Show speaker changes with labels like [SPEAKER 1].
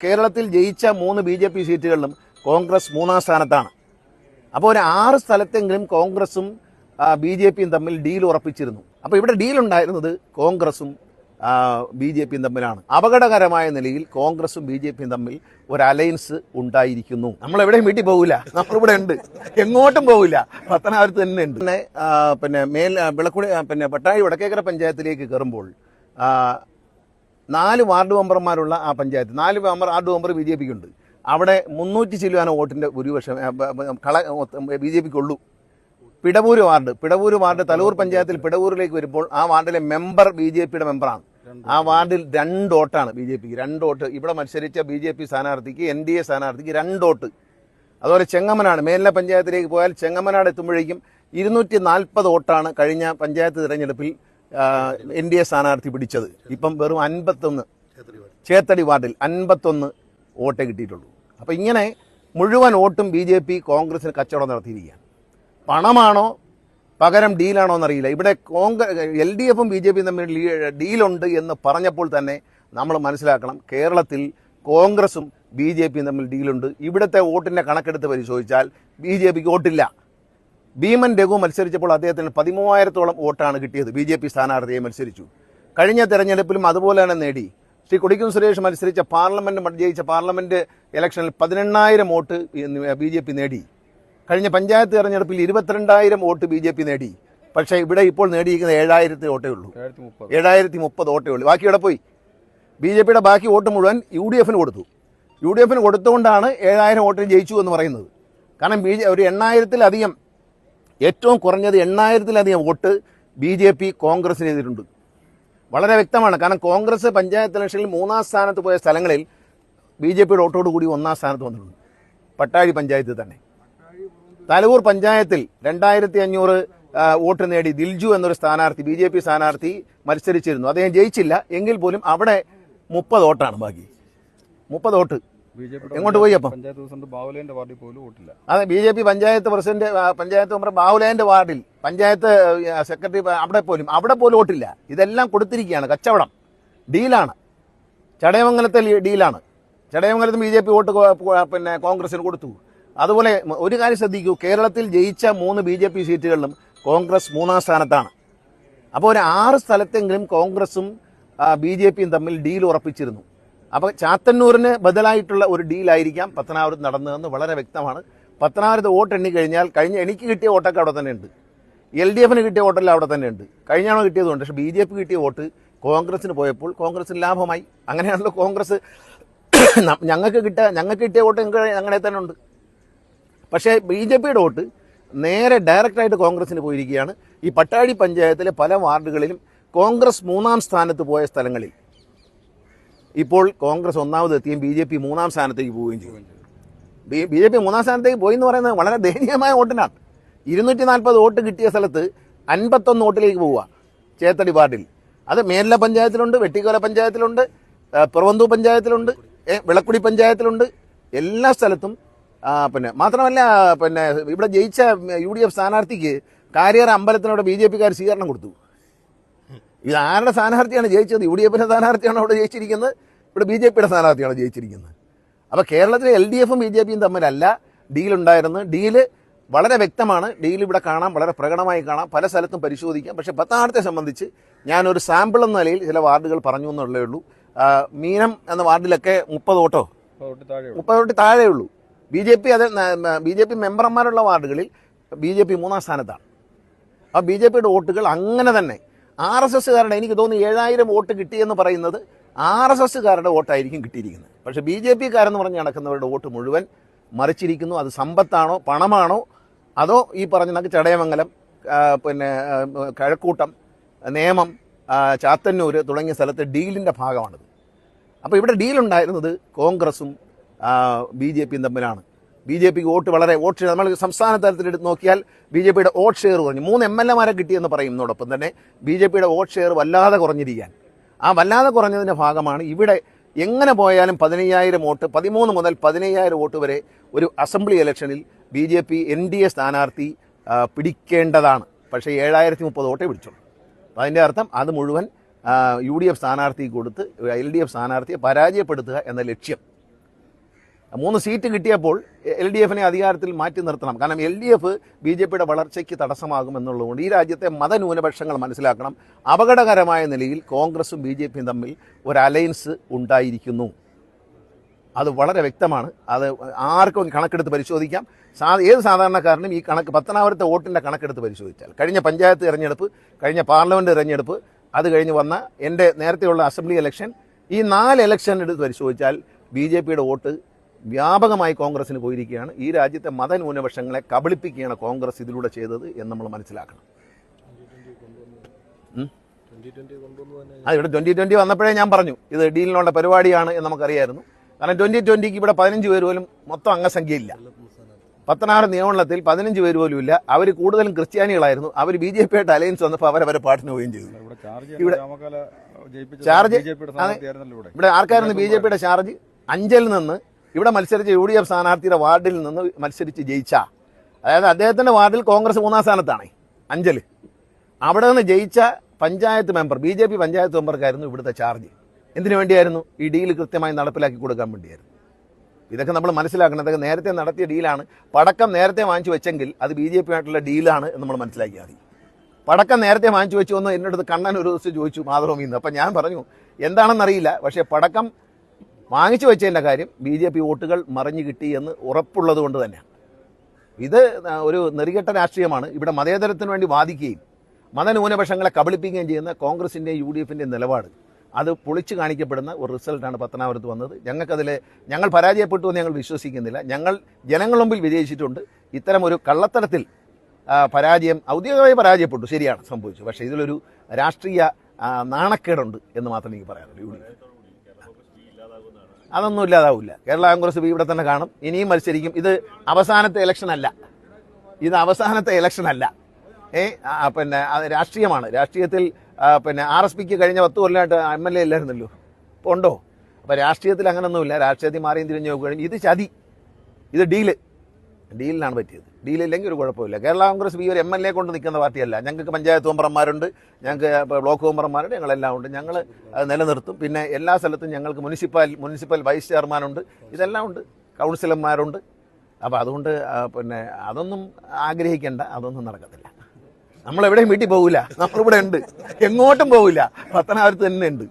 [SPEAKER 1] കേരളത്തിൽ ജയിച്ച 3 BJP സീറ്റുകളിലും കോൺഗ്രസ് 3ാം സ്ഥാനത്താണ്. അപ്പോൾ ഒരു 6 സ്ഥലത്തെങ്കിലും കോൺഗ്രസും BJPയും തമ്മിൽ ഡീൽ ഉറപ്പിച്ചിരുന്നു. അപ്പോൾ ഇവിടെ ഡീൽ ഉണ്ടായിരുന്നത് കോൺഗ്രസും BJPയും തമ്മിലാണ്. അപകടകരമായ നിലയിൽ കോൺഗ്രസും BJPയും തമ്മിൽ ഒരു അലയൻസ് ഉണ്ടായിരിക്കുന്നു. നമ്മൾ എവിടെയും വീട്ടിൽ പോകില്ല, നമ്മളിവിടെ ഉണ്ട്, എങ്ങോട്ടും പോകില്ല, പത്തനാപുരത്ത് തന്നെ ഉണ്ട്. പിന്നെ വിളക്കുടി പട്ടാഴി വടക്കേക്കര പഞ്ചായത്തിലേക്ക് കയറുമ്പോൾ 4 വാർഡ് മെമ്പർമാരുള്ള ആ പഞ്ചായത്ത് 4 വാർഡ് മെമ്പർ BJPക്കുണ്ട്. അവിടെ 300 ചില്ലുവാന വോട്ടിൻ്റെ ഭൂരിപക്ഷം BJPക്കുള്ളൂ. പിടവൂർ വാർഡ് തലൂർ പഞ്ചായത്തിൽ പിടവൂരിലേക്ക് വരുമ്പോൾ ആ വാർഡിലെ മെമ്പർ BJPയുടെ മെമ്പറാണ്. ആ വാർഡിൽ 2 വോട്ടാണ് BJPക്ക്, 2 വോട്ട്. ഇവിടെ മത്സരിച്ച BJP സ്ഥാനാർത്ഥിക്ക് NDA സ്ഥാനാർത്ഥിക്ക് 2 വോട്ട്. അതുപോലെ ചെങ്ങമനാട് മേലിലെ പഞ്ചായത്തിലേക്ക് പോയാൽ ചെങ്ങമനാട് എത്തുമ്പോഴേക്കും 240 വോട്ടാണ് കഴിഞ്ഞ പഞ്ചായത്ത് തിരഞ്ഞെടുപ്പിൽ NDA സ്ഥാനാർത്ഥി പിടിച്ചത്. ഇപ്പം വെറും 51 ചേത്തടി വാർഡിൽ 51 വോട്ടേ കിട്ടിയിട്ടുള്ളൂ. അപ്പോൾ ഇങ്ങനെ മുഴുവൻ വോട്ടും BJP കോൺഗ്രസിന് കച്ചവടം നടത്തിയിരിക്കുകയാണ്. പണമാണോ പകരം ഡീലാണോ എന്നറിയില്ല. ഇവിടെ LDFും BJPയും തമ്മിൽ ഡീലുണ്ട് എന്ന് പറഞ്ഞപ്പോൾ തന്നെ നമ്മൾ മനസ്സിലാക്കണം, കേരളത്തിൽ കോൺഗ്രസും BJPയും തമ്മിൽ ഡീലുണ്ട്. ഇവിടുത്തെ വോട്ടിൻ്റെ കണക്കെടുത്ത് പരിശോധിച്ചാൽ BJPക്ക് വോട്ടില്ല. ഭീമൻ രഘു മത്സരിച്ചപ്പോൾ അദ്ദേഹത്തിന് 13,000-ഓളം വോട്ടാണ് കിട്ടിയത്. BJP സ്ഥാനാർത്ഥിയെ മത്സരിച്ചു. കഴിഞ്ഞ തെരഞ്ഞെടുപ്പിലും അതുപോലെ തന്നെ നേടി. ശ്രീ കൊടിക്കുന്നിൽ സുരേഷ് മത്സരിച്ച ജയിച്ച പാർലമെന്റ് ഇലക്ഷനിൽ 18,000 വോട്ട് BJP നേടി. കഴിഞ്ഞ പഞ്ചായത്ത് തെരഞ്ഞെടുപ്പിൽ 22,000 വോട്ട് BJP നേടി. പക്ഷേ ഇവിടെ ഇപ്പോൾ നേടിയിരിക്കുന്നത് 7,000 വോട്ടേ ഉള്ളൂ, 7,030 വോട്ടേ ഉള്ളൂ. ബാക്കി ഇവിടെ പോയി. BJPയുടെ ബാക്കി വോട്ട് മുഴുവൻ UDFന് കൊടുത്തു. UDFന് കൊടുത്തുകൊണ്ടാണ് 7,000 വോട്ടിന് ജയിച്ചു എന്ന് പറയുന്നത്. കാരണം ഒരു 8,000-ലധികം, ഏറ്റവും കുറഞ്ഞത് 8,000-ലധികം വോട്ട് BJP കോൺഗ്രസിന് ചെയ്തിട്ടുണ്ട്. വളരെ വ്യക്തമാണ്. കാരണം കോൺഗ്രസ് പഞ്ചായത്ത് ഇലക്ഷനിൽ 3ാം സ്ഥാനത്ത് പോയ സ്ഥലങ്ങളിൽ BJPയുടെ വോട്ടോട് കൂടി 1ാം സ്ഥാനത്ത് വന്നിട്ടുണ്ട്. പട്ടാഴി പഞ്ചായത്തിൽ തന്നെ. തലൂർ പഞ്ചായത്തിൽ 2,500 വോട്ട് നേടി ദിൽജു എന്നൊരു സ്ഥാനാർത്ഥി, BJP സ്ഥാനാർത്ഥി മത്സരിച്ചിരുന്നു. അദ്ദേഹം ജയിച്ചില്ല. എങ്കിൽ പോലും അവിടെ 30 വോട്ടാണ് ബാക്കി. 30 വോട്ട് എങ്ങോട്ട് പോയി? അപ്പം അതെ, BJP പഞ്ചായത്ത് മെമ്പർ ബാഹുലേന്റെ വാർഡിൽ പഞ്ചായത്ത് സെക്രട്ടറി അവിടെ പോലും വോട്ടില്ല. ഇതെല്ലാം കൊടുത്തിരിക്കുകയാണ്. കച്ചവടം, ഡീലാണ്. ചടയമംഗലത്തെ ഡീലാണ്. ചടയമംഗലത്ത് BJP വോട്ട് കോൺഗ്രസിന് കൊടുത്തു. അതുപോലെ ഒരു കാര്യം ശ്രദ്ധിക്കൂ, കേരളത്തിൽ ജയിച്ച 3 BJP സീറ്റുകളിലും കോൺഗ്രസ് 3ാം സ്ഥാനത്താണ്. അപ്പോൾ ഒരു 6 സ്ഥലത്തെങ്കിലും കോൺഗ്രസും BJPയും തമ്മിൽ ഡീൽ ഉറപ്പിച്ചിരുന്നു. അപ്പോൾ ചാത്തന്നൂരിന് ബദലായിട്ടുള്ള ഒരു ഡീലായിരിക്കാം പത്തനാപുരത്ത് നടന്നതെന്ന് വളരെ വ്യക്തമാണ്. പത്തനാപുരത്ത് വോട്ട് എണ്ണിക്കഴിഞ്ഞാൽ എനിക്ക് കിട്ടിയ വോട്ടൊക്കെ അവിടെ തന്നെ ഉണ്ട്, LDFന് കിട്ടിയ വോട്ടെല്ലാം അവിടെ തന്നെ ഉണ്ട്. കഴിഞ്ഞാണോ കിട്ടിയതുകൊണ്ട്. പക്ഷേ BJP കിട്ടിയ വോട്ട് കോൺഗ്രസിന് പോയപ്പോൾ കോൺഗ്രസിന് ലാഭമായി. അങ്ങനെയാണല്ലോ കോൺഗ്രസ് ഞങ്ങൾക്ക് കിട്ടിയ വോട്ട് അങ്ങനെ തന്നെ ഉണ്ട്. പക്ഷേ BJPയുടെ വോട്ട് നേരെ ഡയറക്റ്റായിട്ട് കോൺഗ്രസിന് പോയിരിക്കുകയാണ്. ഈ പട്ടാഴി പഞ്ചായത്തിലെ പല വാർഡുകളിലും കോൺഗ്രസ് 3ാം സ്ഥാനത്ത് പോയ സ്ഥലങ്ങളിൽ ഇപ്പോൾ കോൺഗ്രസ് 1ാമതെത്തിയും BJP 3ാം സ്ഥാനത്തേക്ക് പോവുകയും ചെയ്യും. BJP 3ാം സ്ഥാനത്തേക്ക് പോയി എന്ന് പറയുന്നത് വളരെ ദയനീയമായ വോട്ടിനാണ്. 240 വോട്ട് കിട്ടിയ സ്ഥലത്ത് 51 വോട്ടിലേക്ക് പോവുക ചേത്തടി വാർഡിൽ. അത് മേലില പഞ്ചായത്തിലുണ്ട്, വെട്ടിക്കോല പഞ്ചായത്തിലുണ്ട്, പിറവന്തൂർ പഞ്ചായത്തിലുണ്ട്, വിളക്കുടി പഞ്ചായത്തിലുണ്ട്. എല്ലാ സ്ഥലത്തും മാത്രമല്ല ഇവിടെ ജയിച്ച UDF സ്ഥാനാർത്ഥിക്ക് കാര്യാർ അമ്പലത്തിനോട് BJPക്കാർ സ്വീകരണം കൊടുത്തു. ഇത് ആരുടെ സ്ഥാനാർത്ഥിയാണ് ജയിച്ചത്? UDFിന്റെ സ്ഥാനാർത്ഥിയാണ് അവിടെ ജയിച്ചിരിക്കുന്നത്, ഇവിടെ BJPയുടെ സ്ഥാനാർത്ഥിയാണ് ജയിച്ചിരിക്കുന്നത്. അപ്പോൾ കേരളത്തിലെ LDFും BJPയും തമ്മിലല്ല ഡീലുണ്ടായിരുന്നു. ഡീല് വളരെ വ്യക്തമാണ്. ഡീൽ ഇവിടെ കാണാം, വളരെ പ്രകടമായി കാണാം, പല സ്ഥലത്തും പരിശോധിക്കാം. പക്ഷേ പത്തനാപുരത്തെ സംബന്ധിച്ച് ഞാനൊരു സാമ്പിൾ എന്ന നിലയിൽ ചില വാർഡുകൾ പറഞ്ഞു എന്നുള്ളേ ഉള്ളൂ. മീനം എന്ന വാർഡിലൊക്കെ 30 വോട്ട് താഴെ ഉള്ളൂ. BJP മെമ്പർമാരുള്ള വാർഡുകളിൽ BJP 3ാം സ്ഥാനത്താണ്. ആ BJPയുടെ വോട്ടുകൾ അങ്ങനെ തന്നെ RSSകാരുടെ, എനിക്ക് തോന്നുന്നു 7,000 വോട്ട് കിട്ടിയെന്ന് പറയുന്നത് RSSകാരുടെ വോട്ടായിരിക്കും കിട്ടിയിരിക്കുന്നത്. പക്ഷേ BJPക്കാരെന്ന് പറഞ്ഞ് നടക്കുന്നവരുടെ വോട്ട് മുഴുവൻ മറിച്ചിരിക്കുന്നു. അത് സമ്പത്താണോ പണമാണോ അതോ ഈ പറഞ്ഞ ചടയമംഗലം, കഴക്കൂട്ടം, നേമം, ചാത്തന്നൂർ തുടങ്ങിയ സ്ഥലത്തെ ഡീലിൻ്റെ ഭാഗമാണിത്. അപ്പോൾ ഇവിടെ ഡീലുണ്ടായിരുന്നത് കോൺഗ്രസും BJPയും തമ്മിലാണ്. BJPക്ക് വോട്ട് ഷെയർ നമ്മൾ സംസ്ഥാന തലത്തിലെടുത്ത് നോക്കിയാൽ BJPയുടെ വോട്ട് ഷെയർ കുറഞ്ഞു. 3 MLAമാരെ കിട്ടിയെന്ന് പറയുന്നതോടൊപ്പം തന്നെ BJPയുടെ വോട്ട് ഷെയർ വല്ലാതെ കുറഞ്ഞിരിക്കാൻ. ആ വല്ലാതെ കുറഞ്ഞതിൻ്റെ ഭാഗമാണ് ഇവിടെ എങ്ങനെ പോയാലും 15,000 വോട്ട്, 13 മുതൽ 15,000 വോട്ട് വരെ ഒരു അസംബ്ലി ഇലക്ഷനിൽ BJP NDA സ്ഥാനാർത്ഥി പിടിക്കേണ്ടതാണ്. പക്ഷേ 7,030 വോട്ടേ പിടിച്ചുള്ളൂ. അപ്പോൾ അതിൻ്റെ അർത്ഥം അത് മുഴുവൻ UDF സ്ഥാനാർത്ഥിക്ക് കൊടുത്ത് LDF സ്ഥാനാർത്ഥിയെ പരാജയപ്പെടുത്തുക എന്ന ലക്ഷ്യം 3 സീറ്റ് കിട്ടിയപ്പോൾ LDFനെ അധികാരത്തിൽ മാറ്റി നിർത്തണം. കാരണം LDF BJPയുടെ വളർച്ചയ്ക്ക് തടസ്സമാകുമെന്നുള്ളതുകൊണ്ട് ഈ രാജ്യത്തെ മതന്യൂനപക്ഷങ്ങൾ മനസ്സിലാക്കണം. അപകടകരമായ നിലയിൽ കോൺഗ്രസും BJPയും തമ്മിൽ ഒരു അലയൻസ് ഉണ്ടായിരിക്കുന്നു. അത് വളരെ വ്യക്തമാണ്. അത് ആർക്കും കണക്കെടുത്ത് പരിശോധിക്കാം. ഏത് സാധാരണക്കാരനും ഈ കണക്ക് പത്തനാപുരത്തെ വോട്ടിൻ്റെ കണക്കെടുത്ത് പരിശോധിച്ചാൽ കഴിഞ്ഞ പഞ്ചായത്ത് തിരഞ്ഞെടുപ്പ്, കഴിഞ്ഞ പാർലമെൻറ്റ് തിരഞ്ഞെടുപ്പ്, അത് കഴിഞ്ഞ് വന്ന എൻ്റെ നേരത്തെയുള്ള അസംബ്ലി ഇലക്ഷൻ, ഈ 4 ഇലക്ഷൻ എടുത്ത് പരിശോധിച്ചാൽ BJPയുടെ വോട്ട് വ്യാപകമായി കോൺഗ്രസിന് പോയിരിക്കുകയാണ്. ഈ രാജ്യത്തെ മതന്യൂനപക്ഷങ്ങളെ കബളിപ്പിക്കുകയാണ് കോൺഗ്രസ് ഇതിലൂടെ ചെയ്തത് എന്ന് നമ്മൾ മനസ്സിലാക്കണം. അത് ഇവിടെ 2020 വന്നപ്പോഴേ ഞാൻ പറഞ്ഞു ഇത് ഡീലിനുള്ള പരിപാടിയാണ് എന്ന് നമുക്കറിയായിരുന്നു. കാരണം 2020ക്ക് ഇവിടെ 15 പേര് പോലും മൊത്തം അംഗസംഖ്യയില്ല. 16 നിയമമണ്ഡലത്തിൽ 15 പേര് പോലും ഇല്ല. അവർ കൂടുതലും ക്രിസ്ത്യാനികളായിരുന്നു. അവർ BJPയായിട്ട് അലയൻസ് വന്നപ്പോൾ അവരവരെ പാട്ടിന് പോവുകയും ചെയ്തു. ഇവിടെ ചാർജ് ഇവിടെ ആർക്കായിരുന്നു BJPയുടെ ചാർജ്? അഞ്ചലിൽ നിന്ന് ഇവിടെ മത്സരിച്ച UDF സ്ഥാനാർത്ഥിയുടെ വാർഡിൽ നിന്ന് മത്സരിച്ച് ജയിച്ച, അതായത് അദ്ദേഹത്തിൻ്റെ വാർഡിൽ കോൺഗ്രസ് 3-ാം സ്ഥാനത്താണ് അഞ്ചൽ. അവിടെ നിന്ന് ജയിച്ച പഞ്ചായത്ത് മെമ്പർ, BJP പഞ്ചായത്ത് മെമ്പർക്കായിരുന്നു ഇവിടുത്തെ ചാർജ്. എന്തിനു വേണ്ടിയായിരുന്നു? ഈ ഡീൽ കൃത്യമായി നടപ്പിലാക്കി കൊടുക്കാൻ വേണ്ടിയായിരുന്നു. ഇതൊക്കെ നമ്മൾ മനസ്സിലാക്കണം. ഇതൊക്കെ നേരത്തെ നടത്തിയ ഡീലാണ്. പടക്കം നേരത്തെ വാങ്ങിച്ചു വെച്ചെങ്കിൽ അത് BJPയായിട്ടുള്ള ഡീലാണ് എന്ന് നമ്മൾ മനസ്സിലാക്കിയാൽ മതി. പടക്കം നേരത്തെ വാങ്ങിച്ചു വെച്ചു എന്ന് എൻ്റെ അടുത്ത് കണ്ണൻ ഒരു ദിവസം ചോദിച്ചു മാതൃഭൂമിയിൽ നിന്ന്. അപ്പം ഞാൻ പറഞ്ഞു എന്താണെന്നറിയില്ല, പക്ഷേ പടക്കം വാങ്ങിച്ചു വെച്ചതിൻ്റെ കാര്യം BJP വോട്ടുകൾ മറിഞ്ഞു കിട്ടി എന്ന് ഉറപ്പുള്ളത് കൊണ്ട് തന്നെയാണ്. ഇത് ഒരു നെറികെട്ട രാഷ്ട്രീയമാണ്. ഇവിടെ മതേതരത്തിന് വേണ്ടി വാദിക്കുകയും മതന്യൂനപക്ഷങ്ങളെ കബളിപ്പിക്കുകയും ചെയ്യുന്ന കോൺഗ്രസിൻ്റെയും UDFൻ്റെയും നിലപാട് അത് പൊളിച്ചു കാണിക്കപ്പെടുന്ന ഒരു റിസൾട്ടാണ് പത്തനാപുരത്ത് വന്നത്. ഞങ്ങൾ പരാജയപ്പെട്ടു എന്ന് ഞങ്ങൾ വിശ്വസിക്കുന്നില്ല. ഞങ്ങൾ ജനങ്ങൾ മുമ്പിൽ വിജയിച്ചിട്ടുണ്ട്. ഇത്തരം ഒരു കള്ളത്തരത്തിൽ പരാജയം ഔദ്യോഗികമായി പരാജയപ്പെട്ടു, ശരിയാണ്, സംഭവിച്ചു. പക്ഷേ ഇതിലൊരു രാഷ്ട്രീയ നാണക്കേടുണ്ട് എന്ന് മാത്രമേ എനിക്ക് പറയാനുള്ളൂ. UDF അതൊന്നും ഇല്ലാതാവില്ല. കേരള കോൺഗ്രസ് ഇവിടെ തന്നെ കാണും, ഇനിയും മത്സരിക്കും. ഇത് അവസാനത്തെ ഇലക്ഷൻ അല്ല. പിന്നെ അത് രാഷ്ട്രീയമാണ്. രാഷ്ട്രീയത്തിൽ പിന്നെ RSPക്ക് കഴിഞ്ഞ 10 കൊല്ലമായിട്ട് MLA ഇല്ലായിരുന്നല്ലോ, ഇപ്പോൾ ഉണ്ടോ? അപ്പോൾ രാഷ്ട്രീയത്തിൽ അങ്ങനെയൊന്നുമില്ല. രാഷ്ട്രീയത്തിൽ മാറിയും തിരിഞ്ഞു നോക്കുകയും ഇത് ചതി, ഇത് ഡീലിനാണ് പറ്റിയത്. ഡീലില്ലെങ്കിൽ ഒരു കുഴപ്പമില്ല. കേരള കോൺഗ്രസ് ഈ ഒരു MLA കൊണ്ട് നിൽക്കുന്ന പാർട്ടിയല്ല. ഞങ്ങൾക്ക് പഞ്ചായത്ത് മെമ്പർമാരുണ്ട്, ഞങ്ങൾക്ക് ബ്ലോക്ക് മെമ്പർമാരുണ്ട്, ഞങ്ങളെല്ലാം ഉണ്ട്. ഞങ്ങൾ അത് നിലനിർത്തും. പിന്നെ എല്ലാ സ്ഥലത്തും ഞങ്ങൾക്ക് മുനിസിപ്പൽ വൈസ് ചെയർമാനുണ്ട്, ഇതെല്ലാം ഉണ്ട്, കൗൺസിലർമാരുണ്ട്. അപ്പോൾ അതുകൊണ്ട് പിന്നെ അതൊന്നും ആഗ്രഹിക്കേണ്ട, അതൊന്നും നടക്കത്തില്ല. നമ്മളെവിടെയും വീട്ടിൽ പോകില്ല, നമ്മളിവിടെ ഉണ്ട്, എങ്ങോട്ടും പോകില്ല, പത്തനാപുരത്ത് തന്നെ ഉണ്ട്.